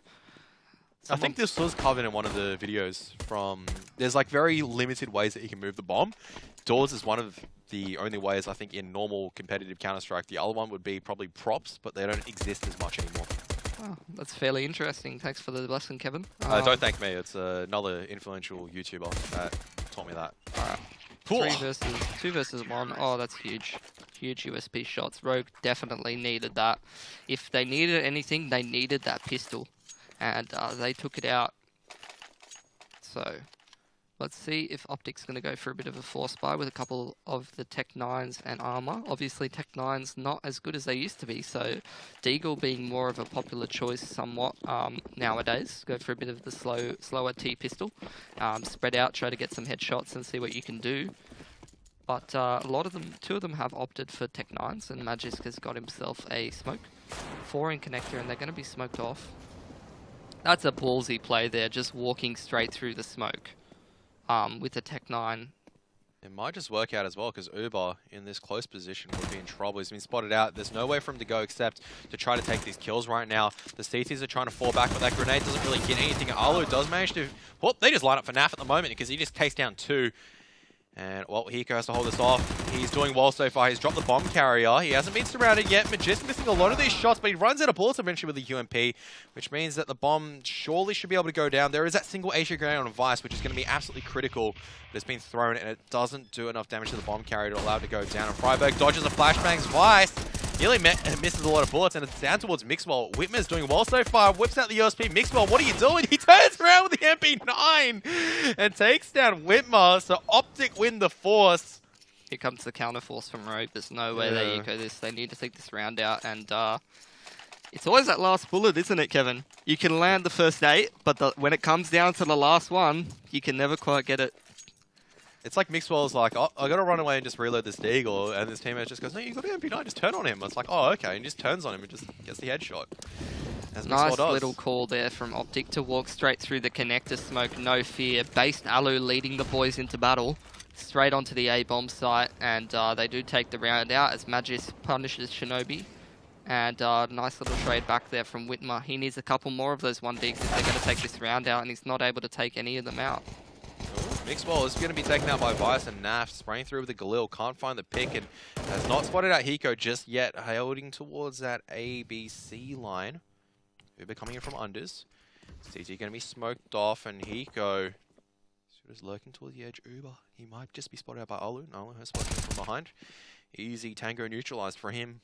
I think this was covered in one of the videos from... There's like very limited ways that you can move the bomb. Doors is one of the only ways, I think, in normal competitive Counter-Strike. The other one would be probably props, but they don't exist as much anymore. Oh, that's fairly interesting. Thanks for the lesson, Kevin. Don't thank me. It's another influential YouTuber that taught me that. Alright. 2 versus 1. Oh, that's huge. Huge USP shots. Rogue definitely needed that. If they needed anything, they needed that pistol. And they took it out. So, let's see if OpTic's going to go for a bit of a force buy with a couple of the Tech 9s and armor. Obviously, Tech 9's not as good as they used to be, so Deagle being more of a popular choice somewhat nowadays. Go for a bit of the slower T pistol. Spread out, try to get some headshots and see what you can do. But a lot of them, 2 of them have opted for Tech 9s, and Magisk has got himself a smoke. 4 in connector, and they're going to be smoked off. That's a ballsy play there, just walking straight through the smoke. With the Tech 9. It might just work out as well, because Uber, in this close position, would be in trouble. He's been spotted out. There's no way for him to go except to try to take these kills right now. The CTs are trying to fall back, but that grenade doesn't really get anything. Alu does manage to... Well, they just line up for Naf at the moment, because he just takes down 2. And, well, Hiko has to hold this off. He's doing well so far. He's dropped the bomb carrier. He hasn't been surrounded yet. Magisk missing a lot of these shots, but he runs out of bullets eventually with the UMP, which means that the bomb surely should be able to go down. There is that single HE grenade on Vice, which is going to be absolutely critical, but it's been thrown, and it doesn't do enough damage to the bomb carrier to allow it to go down. And Freiberg dodges a flashbangs. Vice nearly misses a lot of bullets, and it's down towards Mixwell. Whitmer's doing well so far. Whips out the USP. Mixwell, what are you doing? He turns around with the MP9 and takes down Whitmer. So OpTic win the force. Here comes the counter force from Rogue. There's no way they eco this. They need to take this round out, and it's always that last bullet, isn't it, Kevin? You can land the first 8, but when it comes down to the last one, you can never quite get it. It's like Mixwell's like, oh, I gotta run away and just reload this Deagle, and this teammate just goes, no, you got an MP9, just turn on him. It's like, oh, okay, and he just turns on him and just gets the headshot. As nice little call there from OpTic to walk straight through the connector smoke, no fear. Based Alu leading the boys into battle, straight onto the A-bomb site, and they do take the round out as Magisk punishes Shinobi. And nice little trade back there from Whitmer. He needs a couple more of those 1-digs if they're going to take this round out, and he's not able to take any of them out. Mixwell is going to be taken out by Vice and Naf, spraying through with the Galil, can't find the pick, and has not spotted out Hiko just yet, holding towards that ABC line. Uber coming in from unders. CT going to be smoked off, and Hiko is lurking towards the edge. Uber, he might just be spotted out by Alu. Alu has spotted him from behind. Easy Tango neutralized for him.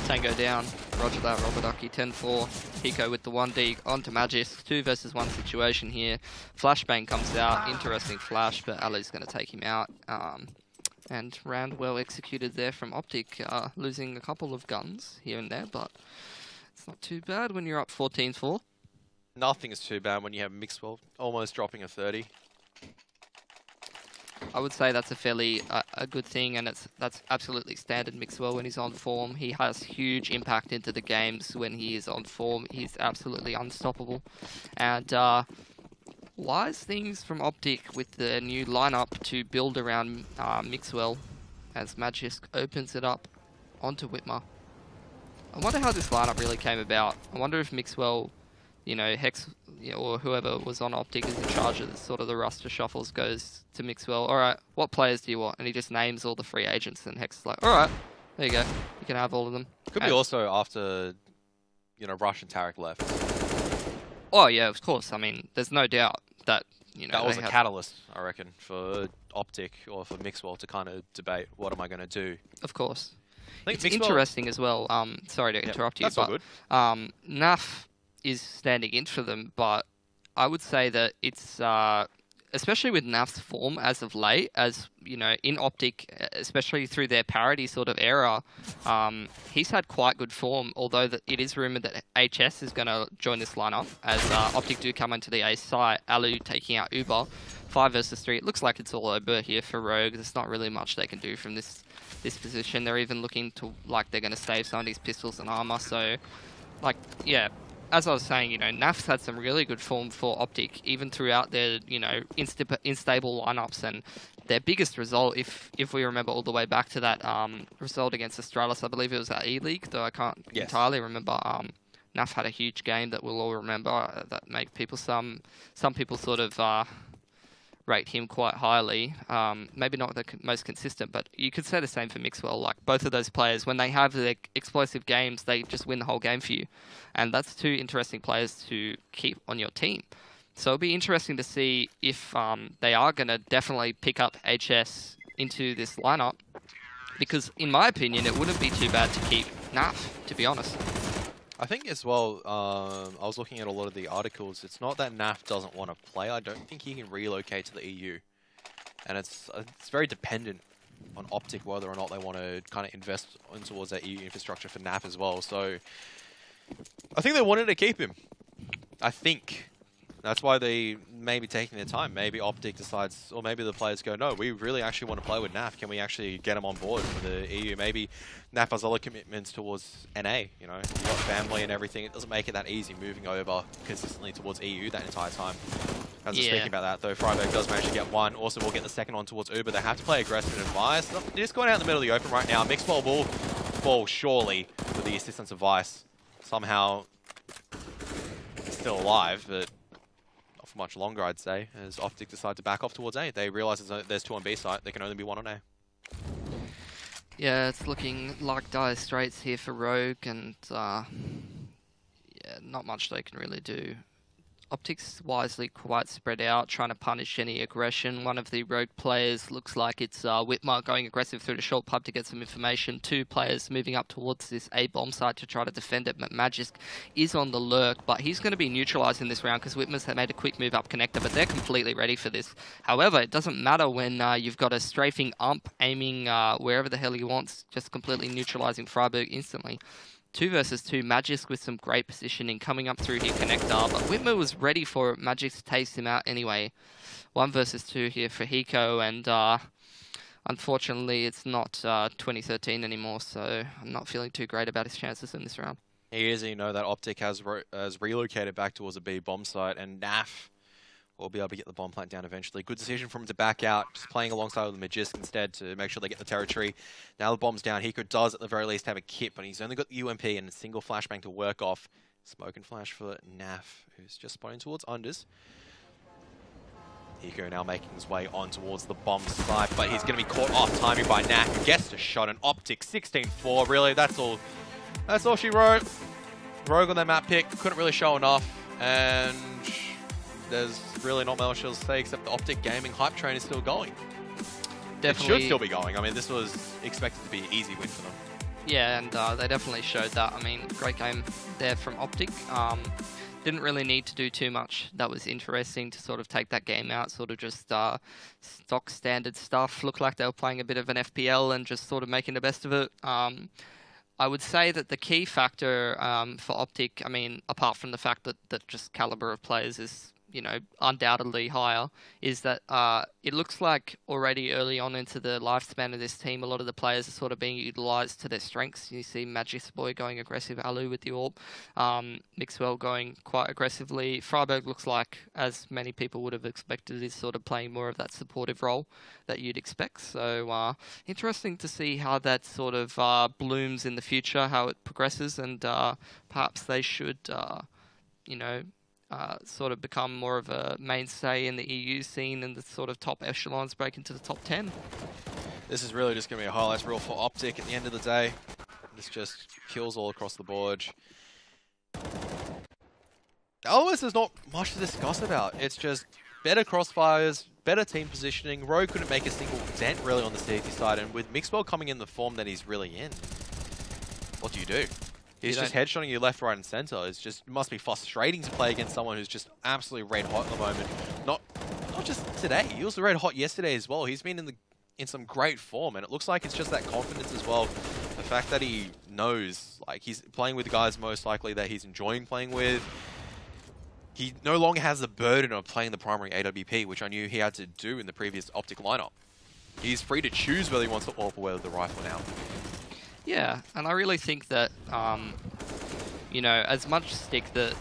Tango down. Roger that, Roboducky. 10-4. Hiko with the 1D onto Magisk. 2 versus 1 situation here. Flashbang comes out. Interesting flash, but Alu's going to take him out. And round well executed there from OpTic. Losing a couple of guns here and there, but it's not too bad when you're up 14-4. Nothing is too bad when you have Mixwell almost dropping a 30. I would say that's a fairly a good thing, and that's absolutely standard Mixwell when he's on form. He has huge impact into the games when he is on form. He's absolutely unstoppable. And wise things from OpTic with the new lineup to build around Mixwell as Magisk opens it up onto Whitmer. I wonder how this lineup really came about. I wonder if Mixwell, you know, Hex, you know, or whoever was on OpTic is in charge of sort of the roster shuffles, goes to Mixwell, alright, what players do you want? And he just names all the free agents, and Hex is like, alright, there you go, you can have all of them. Could be also after, you know, Rush and Tarek left. Oh yeah, of course, I mean, there's no doubt that, you know, that was a catalyst, I reckon, for OpTic or for Mixwell to kind of debate, what am I going to do? Of course. I think it's interesting as well, sorry to interrupt you, that's all good. Naf is standing in for them, but I would say that it's, especially with Naf's form as of late, as, you know, in OpTic, especially through their parity sort of era, he's had quite good form, although it is rumoured that HS is going to join this lineup, as OpTic do come into the A site, Alu taking out Uber, 5 versus 3. It looks like it's all over here for Rogue. There's not really much they can do from this position. They're even looking to, like, they're going to save some of these pistols and armor, so, like, yeah. As I was saying, you know, Naf's had some really good form for OpTic, even throughout their, you know, unstable lineups, and their biggest result, if we remember all the way back to that result against Astralis, I believe it was at E-League, though I can't entirely remember. Naf had a huge game that we'll all remember that made people, some people sort of rate him quite highly. Maybe not the most consistent, but you could say the same for Mixwell. Like, both of those players, when they have their explosive games, they just win the whole game for you. And that's two interesting players to keep on your team. So it'll be interesting to see if they are going to definitely pick up HS into this lineup. Because, in my opinion, it wouldn't be too bad to keep Naf, to be honest. I think as well, I was looking at a lot of the articles, it's not that NAF doesn't want to play, I don't think he can relocate to the EU. And it's very dependent on OpTic whether or not they want to kind of invest in towards that EU infrastructure for NAF as well. So I think they wanted to keep him. I think. That's why they may be taking their time. Maybe OpTic decides, or maybe the players go, no, we really actually want to play with NAF. Can we actually get him on board for the EU? Maybe NAF has other commitments towards NA, you know. You've got family and everything. It doesn't make it that easy moving over consistently towards EU that entire time. As we're speaking about that, though, Freiburg does manage to get one. Also, we'll get the second on towards Uber. They have to play aggressive and Vice. They're just going out in the middle of the open right now. Mixwell will fall surely with the assistance of Vice. Somehow still alive, but for much longer, I'd say, as OpTic decide to back off towards A. They realize there's two on B site, there can only be one on A. Yeah, it's looking like dire straits here for Rogue, and yeah, not much they can really do. OpTic's wisely quite spread out, trying to punish any aggression. One of the Rogue players looks like it's Whitmer going aggressive through the short pub to get some information. Two players moving up towards this A bomb site to try to defend it. Magisk is on the lurk, but he's going to be neutralized in this round because Whitmer's made a quick move up connector, but they're completely ready for this. However, it doesn't matter when you've got a strafing ump aiming wherever the hell he wants, just completely neutralizing Freiburg instantly. 2 versus 2, Magisk with some great positioning coming up through here, connector, but Whitmer was ready for it. Magisk takes him out anyway. 1 versus 2 here for Hiko, and unfortunately it's not 2013 anymore, so I'm not feeling too great about his chances in this round. He is, you know, that OpTic has relocated back towards a B bomb site, and NAF will be able to get the bomb plant down eventually. Good decision for him to back out, just playing alongside with the Magisk instead to make sure they get the territory. Now the bomb's down. Hiko does at the very least have a kit, but he's only got the UMP and a single flashbang to work off. Smoke and flash for NAF, who's just spotting towards unders. Hiko now making his way on towards the bomb site, but he's going to be caught off timing by NAF, who gets to shot an OpTic 16-4. Really, that's all she wrote. Rogue on their map pick, couldn't really show enough, and there's really not much else to say except the OpTic gaming hype train is still going. Definitely. It should still be going. I mean, this was expected to be an easy win for them. Yeah, and they definitely showed that. I mean, great game there from OpTic. Didn't really need to do too much. That was interesting to sort of take that game out, sort of just stock standard stuff. Looked like they were playing a bit of an FPL and just sort of making the best of it. I would say that the key factor for OpTic, I mean, apart from the fact that just caliber of players is, you know, undoubtedly higher, is that it looks like already early on into the lifespan of this team, a lot of the players are sort of being utilised to their strengths. You see Magisk Boy going aggressive, Alu with the AWP, Mixwell going quite aggressively. Freiburg looks like, as many people would have expected, is sort of playing more of that supportive role that you'd expect. So interesting to see how that sort of blooms in the future, how it progresses, and perhaps they should, you know, sort of become more of a mainstay in the EU scene and the sort of top echelons break into the top 10. This is really just going to be a highlights reel for OpTic at the end of the day. This just kills all across the board. Otherwise, there's not much to discuss about. It's just better crossfires, better team positioning. Rogue couldn't make a single dent really on the CT side, and with Mixwell coming in the form that he's really in, what do you do? He's just headshotting you left, right, and center. It's just, it must be frustrating to play against someone who's just absolutely red hot at the moment. Not just today. He was red hot yesterday as well. He's been in some great form, and it looks like it's just that confidence as well. The fact that he knows, like, he's playing with the guys most likely that he's enjoying playing with. He no longer has the burden of playing the primary AWP, which I knew he had to do in the previous OpTic lineup. He's free to choose whether he wants to AWP or with the rifle now. Yeah, and I really think that, you know, as much stick that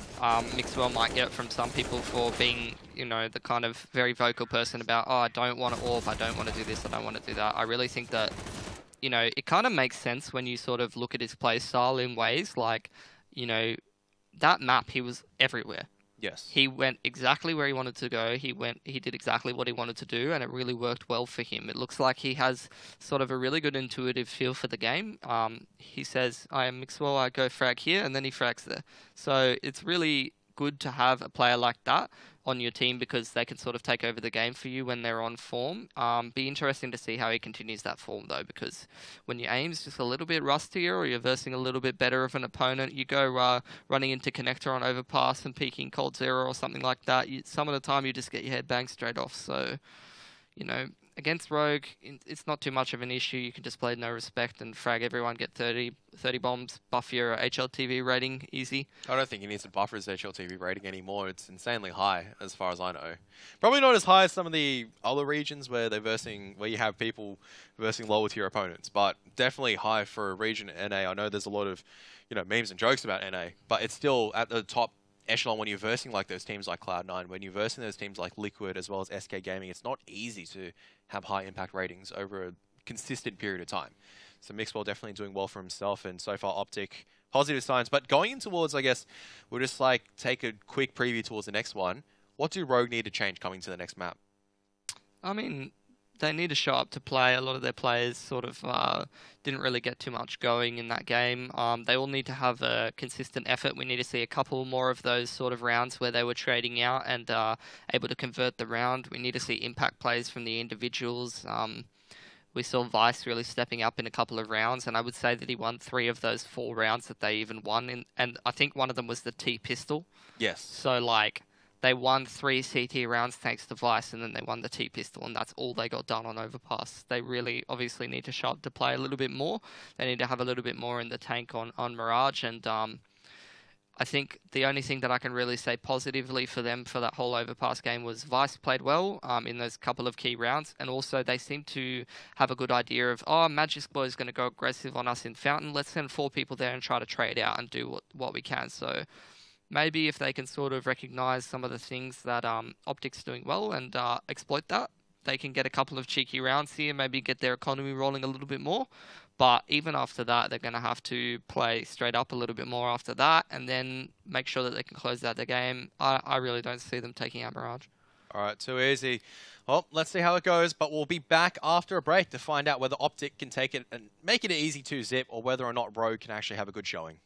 Mixwell might get from some people for being, you know, the kind of very vocal person about, oh, I don't want to AWP, I don't want to do this, I don't want to do that. I really think that, you know, it kind of makes sense when you sort of look at his play style in ways like, you know, that map, he was everywhere. Yes. He went exactly where he wanted to go. He did exactly what he wanted to do, and it really worked well for him. It looks like he has sort of a really good intuitive feel for the game. He says, I am Mixwell, I go frag here, and then he frags there. So it's really good to have a player like that on your team because they can sort of take over the game for you when they're on form. Be interesting to see how he continues that form though, because when your aim's just a little bit rustier or you're versing a little bit better of an opponent, you go running into connector on overpass and peeking cold zero or something like that. Some of the time you just get your head banged straight off. So, you know, against Rogue, it's not too much of an issue. You can just play no respect and frag everyone, get 30 bombs, buff your HLTV rating easy. I don't think he needs to buffer his HLTV rating anymore. It's insanely high, as far as I know. Probably not as high as some of the other regions where where you have people versing lower tier opponents, but definitely high for a region at NA. I know there's a lot of, memes and jokes about NA, but it's still at the top echelon when you're versing like those teams like Cloud9, when you're versing those teams like Liquid as well as SK Gaming. It's not easy to have high impact ratings over a consistent period of time. So Mixwell definitely doing well for himself, and so far OpTic, positive signs. But going in towards, I guess, we'll just take a quick preview towards the next one. What do Rogue need to change coming to the next map? I mean, they need to show up to play. A lot of their players sort of didn't really get too much going in that game. They all need to have a consistent effort. We need to see a couple more of those sort of rounds where they were trading out and able to convert the round. We need to see impact plays from the individuals. We saw Vice really stepping up in a couple of rounds, and I would say that he won 3 of those 4 rounds that they even won. And I think one of them was the T-pistol. Yes. So, they won 3 CT rounds thanks to Vice, and then they won the T-pistol, and that's all they got done on Overpass. They really obviously need to show up to play a little bit more. They need to have a little bit more in the tank on Mirage, and I think the only thing that I can really say positively for them for that whole Overpass game was Vice played well in those couple of key rounds, and also they seem to have a good idea of, Magic Boy is going to go aggressive on us in Fountain. Let's send 4 people there and try to trade out and do what we can. So maybe if they can sort of recognize some of the things that OpTic's doing well and exploit that, they can get a couple of cheeky rounds here, maybe get their economy rolling a little bit more. But even after that, they're going to have to play straight up a little bit more after that and then make sure that they can close out the game. I really don't see them taking out Mirage. All right, too easy. Well, let's see how it goes, but we'll be back after a break to find out whether OpTic can take it and make it an easy 2-zip or whether or not Rogue can actually have a good showing.